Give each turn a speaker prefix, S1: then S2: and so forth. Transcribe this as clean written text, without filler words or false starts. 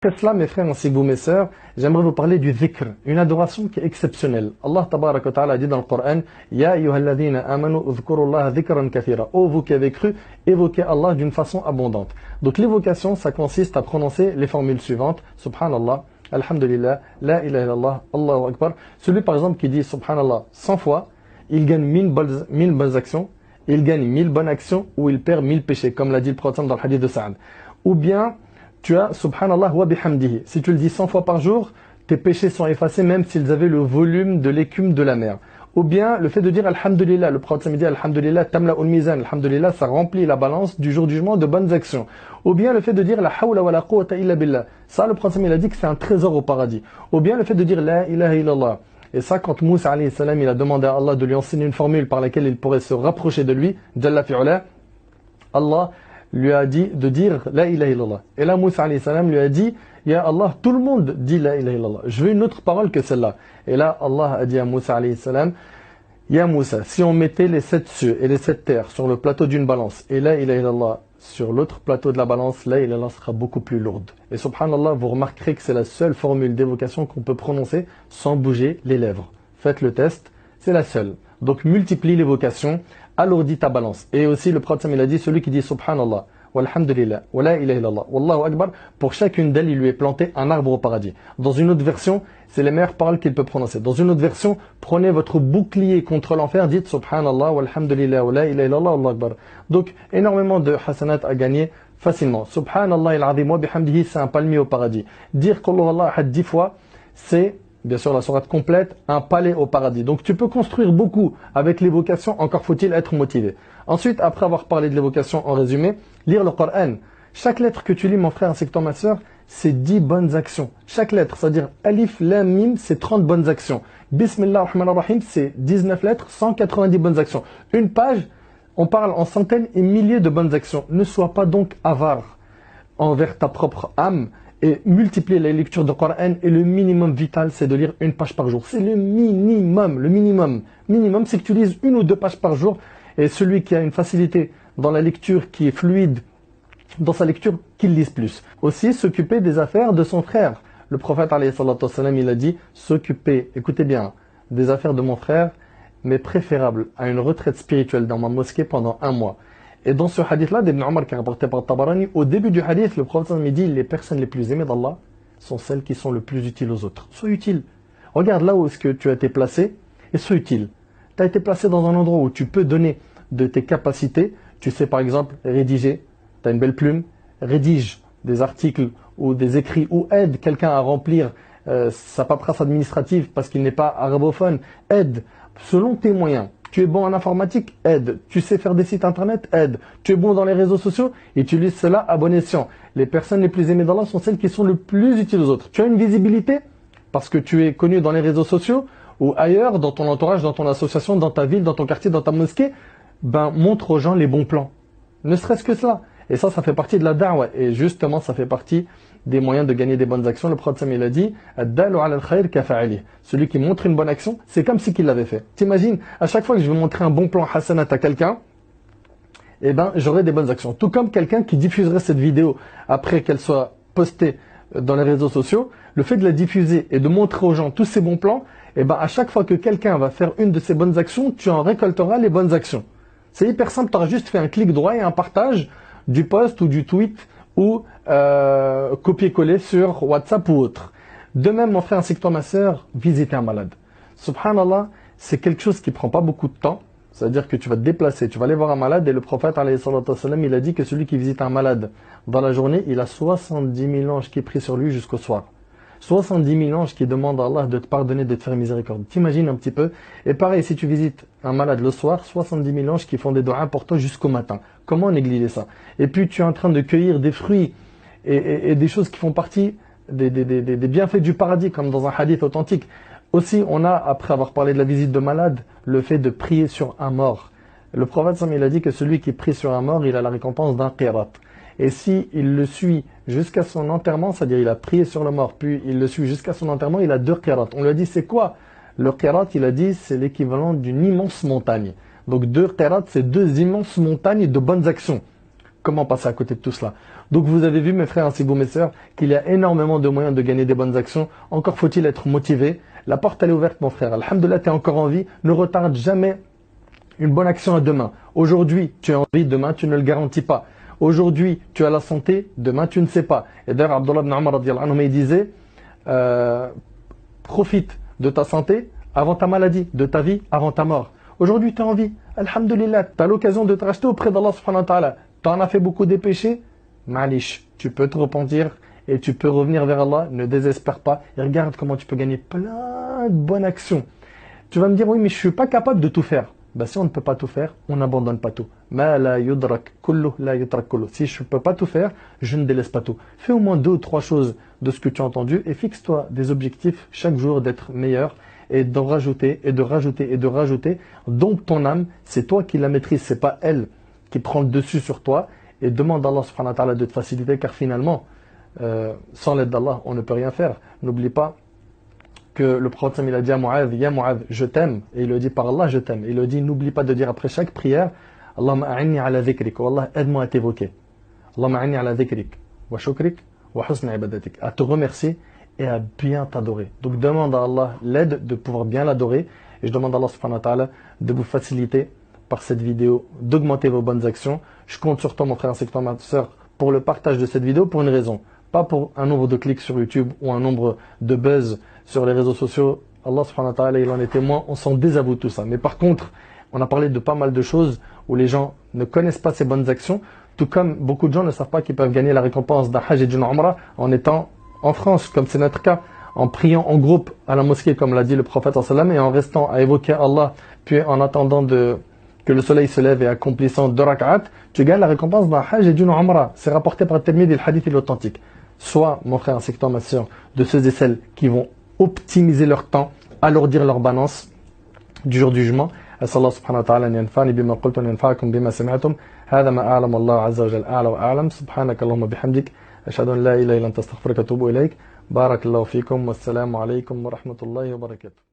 S1: Après cela, mes frères ainsi que vous, mes sœurs, j'aimerais vous parler du dhikr, une adoration qui est exceptionnelle. Allah tabaraka wa ta'ala dit dans le Coran, Ya ayyuhalladhina amanu udhkurullaha dhikran kathira. Ô vous qui avez cru, évoquez Allah d'une façon abondante. Donc l'évocation, ça consiste à prononcer les formules suivantes. Subhanallah, Alhamdulillah, La ilaha illallah, Allahu Akbar. Celui par exemple qui dit Subhanallah 100 fois, il gagne 1000 bonnes actions, il gagne 1000 bonnes actions ou il perd 1000 péchés, comme l'a dit le prophète dans le hadith de Sa'ad. Ou bien, tu as Subhanallah wa bihamdihi. Si tu le dis 100 fois par jour, tes péchés sont effacés même s'ils avaient le volume de l'écume de la mer. Ou bien le fait de dire Alhamdulillah, le prophète dit Alhamdulillah tamla'ul mizan, Alhamdulillah, ça remplit la balance du jour du jugement de bonnes actions. Ou bien le fait de dire La hawla wa la quwwata illa billah, ça le prophète il a dit que c'est un trésor au paradis. Ou bien le fait de dire La ilaha illallah. Et ça, quand Moussa alayhi salam, il a demandé à Allah de lui enseigner une formule par laquelle il pourrait se rapprocher de lui, Jalla fi'ula, Allah lui a dit de dire La ilaha illallah. Et là, Moussa alayhi salam lui a dit Ya Allah, tout le monde dit La ilaha illallah. Je veux une autre parole que celle-là. Et là, Allah a dit à Moussa alayhi salam Ya Moussa, si on mettait les 7 cieux et les 7 terres sur le plateau d'une balance et La ilaha illallah sur l'autre plateau de la balance, La ilaha illallah sera beaucoup plus lourde. Et subhanallah, vous remarquerez que c'est la seule formule d'évocation qu'on peut prononcer sans bouger les lèvres. Faites le test, c'est la seule. Donc multiplie l'évocation, alourdis ta balance. Et aussi le prophète il a dit, celui qui dit Subhanallah, walhamdulillah, wa la ilaha illallah, wallahu akbar, pour chacune d'elles il lui est planté un arbre au paradis. Dans une autre version, c'est les meilleures paroles qu'il peut prononcer. Dans une autre version, prenez votre bouclier contre l'enfer, dites Subhanallah, walhamdulillah, wa la ilaha illallah, wallahu akbar. Donc énormément de hasanat à gagner facilement. Subhanallah il-azim wa bihamdihi, c'est un palmier au paradis. Dire Qul huwallahu ahad 10 fois, c'est bien sûr la sourate complète, un palais au paradis. Donc tu peux construire beaucoup avec l'évocation, encore faut-il être motivé. Ensuite, après avoir parlé de l'évocation en résumé, lire le Coran. Chaque lettre que tu lis, mon frère ainsi que toi, ma soeur, c'est 10 bonnes actions. Chaque lettre, c'est-à-dire Alif, Lam, Mim, c'est 30 bonnes actions. Bismillah ar-Rahman ar-Rahim, c'est 19 lettres, 190 bonnes actions. Une page, on parle en centaines et milliers de bonnes actions. Ne sois pas donc avare envers ta propre âme et multiplier la lecture du Coran. Et le minimum vital, c'est de lire une page par jour. C'est le minimum. Le minimum, c'est que tu lises 1 ou 2 pages par jour. Et celui qui a une facilité dans la lecture, qui est fluide dans sa lecture, qu'il lise plus. Aussi, s'occuper des affaires de son frère. Le prophète, alayhi salatu wassalam, il a dit, s'occuper, écoutez bien, des affaires de mon frère, mais préférable à une retraite spirituelle dans ma mosquée pendant 1 mois. Et dans ce hadith-là, d'Ibn Omar qui est rapporté par Tabarani, au début du hadith, le prophète me dit, les personnes les plus aimées d'Allah sont celles qui sont le plus utiles aux autres. Sois utile. Regarde là où est-ce que tu as été placé et sois utile. Tu as été placé dans un endroit où tu peux donner de tes capacités. Tu sais par exemple rédiger, tu as une belle plume, rédige des articles ou des écrits ou aide quelqu'un à remplir sa paperasse administrative parce qu'il n'est pas arabophone. Aide selon tes moyens. Tu es bon en informatique, aide. Tu sais faire des sites internet, aide. Tu es bon dans les réseaux sociaux, utilise cela à bon escient. Les personnes les plus aimées d'Allah sont celles qui sont le plus utiles aux autres. Tu as une visibilité parce que tu es connu dans les réseaux sociaux ou ailleurs, dans ton entourage, dans ton association, dans ta ville, dans ton quartier, dans ta mosquée. Ben, montre aux gens les bons plans. Ne serait-ce que cela. Et ça fait partie de la da'wa. Et justement, ça fait partie des moyens de gagner des bonnes actions. Le prophète il a dit Ad-dalu ala al-khayr kafa'ali. Celui qui montre une bonne action, c'est comme si qu'il l'avait fait. T'imagines, à chaque fois que je vais montrer un bon plan hasanat à quelqu'un, eh ben, j'aurai des bonnes actions. Tout comme quelqu'un qui diffuserait cette vidéo après qu'elle soit postée dans les réseaux sociaux, le fait de la diffuser et de montrer aux gens tous ces bons plans, eh ben, à chaque fois que quelqu'un va faire une de ces bonnes actions, tu en récolteras les bonnes actions. C'est hyper simple, tu auras juste fait un clic droit et un partage du post ou du tweet ou copier-coller sur WhatsApp ou autre. De même, mon frère ainsi que toi, ma soeur, visiter un malade. Subhanallah, c'est quelque chose qui prend pas beaucoup de temps. C'est-à-dire que tu vas te déplacer, tu vas aller voir un malade et le prophète, alayhi salatu wassalam, il a dit que celui qui visite un malade dans la journée, il a 70 000 anges qui prient sur lui jusqu'au soir. 70 000 anges qui demandent à Allah de te pardonner, de te faire miséricorde. T'imagines un petit peu. Et pareil, si tu visites un malade le soir, 70 000 anges qui font des doigts pour toi jusqu'au matin. Comment négliger ça? Et puis tu es en train de cueillir des fruits et des choses qui font partie des bienfaits du paradis, comme dans un hadith authentique. Aussi, on a, après avoir parlé de la visite de malade, le fait de prier sur un mort. Le prophète, il a dit que celui qui prie sur un mort, il a la récompense d'un qirat. Et si il le suit jusqu'à son enterrement, c'est-à-dire il a prié sur le mort, puis il le suit jusqu'à son enterrement, il a 2 qirats. On lui a dit c'est quoi? Le qirat, il a dit c'est l'équivalent d'une immense montagne. Donc 2 qirats, c'est 2 immenses montagnes de bonnes actions. comment passer à côté de tout cela? Donc vous avez vu mes frères ainsi que vous mes sœurs qu'il y a énormément de moyens de gagner des bonnes actions. Encore faut-il être motivé. La porte elle est ouverte mon frère. Alhamdoulilah, tu es encore en vie. Ne retarde jamais une bonne action à demain. Aujourd'hui tu es en vie, demain tu ne le garantis pas. Aujourd'hui tu as la santé, demain tu ne sais pas. Et d'ailleurs Abdullah ibn Umar radiyallahu anhu il disait profite de ta santé avant ta maladie, de ta vie avant ta mort. Aujourd'hui tu es en vie. Alhamdulillah, tu as l'occasion de te racheter auprès d'Allah subhanahu wa ta'ala. Tu en as fait beaucoup des péchés, malish, tu peux te repentir et tu peux revenir vers Allah, ne désespère pas et regarde comment tu peux gagner plein de bonnes actions. Tu vas me dire oui mais je suis pas capable de tout faire. Ben, si on ne peut pas tout faire, on n'abandonne pas tout. Ma la yudrak kullu la yutrak kullu. Si je ne peux pas tout faire, je ne délaisse pas tout. Fais au moins 2 ou 3 choses de ce que tu as entendu et fixe-toi des objectifs chaque jour d'être meilleur et d'en rajouter et de rajouter et de rajouter. Donc ton âme, c'est toi qui la maîtrise, c'est pas elle qui prend le dessus sur toi. Et demande à Allah subhanahu wa ta'ala de te faciliter car finalement, sans l'aide d'Allah, on ne peut rien faire. N'oublie pas que le prophète il a dit à Mu'adh, Ya Mu'adh, je t'aime. Et il le dit par Allah, je t'aime. Il le dit, n'oublie pas de dire après chaque prière, Allahumma a'inni ala dhikrik. Oh Allah, aide-moi à t'évoquer. Allahumma a'inni ala dhikrik. Wa shukrik. Wa husna ibadatik. À te remercier et à bien t'adorer. Donc demande à Allah l'aide de pouvoir bien l'adorer. Et je demande à Allah subhanahu wa ta'ala de vous faciliter par cette vidéo, d'augmenter vos bonnes actions. Je compte sur toi mon frère ainsi que toi ma soeur pour le partage de cette vidéo pour une raison. Pas pour un nombre de clics sur YouTube ou un nombre de buzz sur les réseaux sociaux. Allah subhanahu wa ta'ala il en est témoin, on s'en désavoue tout ça. Mais par contre, on a parlé de pas mal de choses où les gens ne connaissent pas ces bonnes actions, tout comme beaucoup de gens ne savent pas qu'ils peuvent gagner la récompense d'un hajj et d'une umrah en étant en France, comme c'est notre cas, en priant en groupe à la mosquée, comme l'a dit le prophète sallam, et en restant à évoquer Allah, puis en attendant que le soleil se lève et accomplissant 2 rak'at, tu gagnes la récompense d'un hajj et d'une umrah. C'est rapporté par Tirmidhi, le hadith est authentique. Sois, mon frère ainsi que toi, ma soeur, de ceux et celles qui vont optimiser leur temps, alourdir leur balance du jour du jugement. أسأل الله سبحانه وتعالى أن ينفعني بما قلت وأن ينفعكم بما سمعتم هذا ما أعلم الله عز وجل أعلى وأعلم سبحانك اللهم بحمدك أشهد أن لا إله إلا أنت أستغفرك وأتوب إليك بارك الله فيكم والسلام عليكم ورحمة الله وبركاته.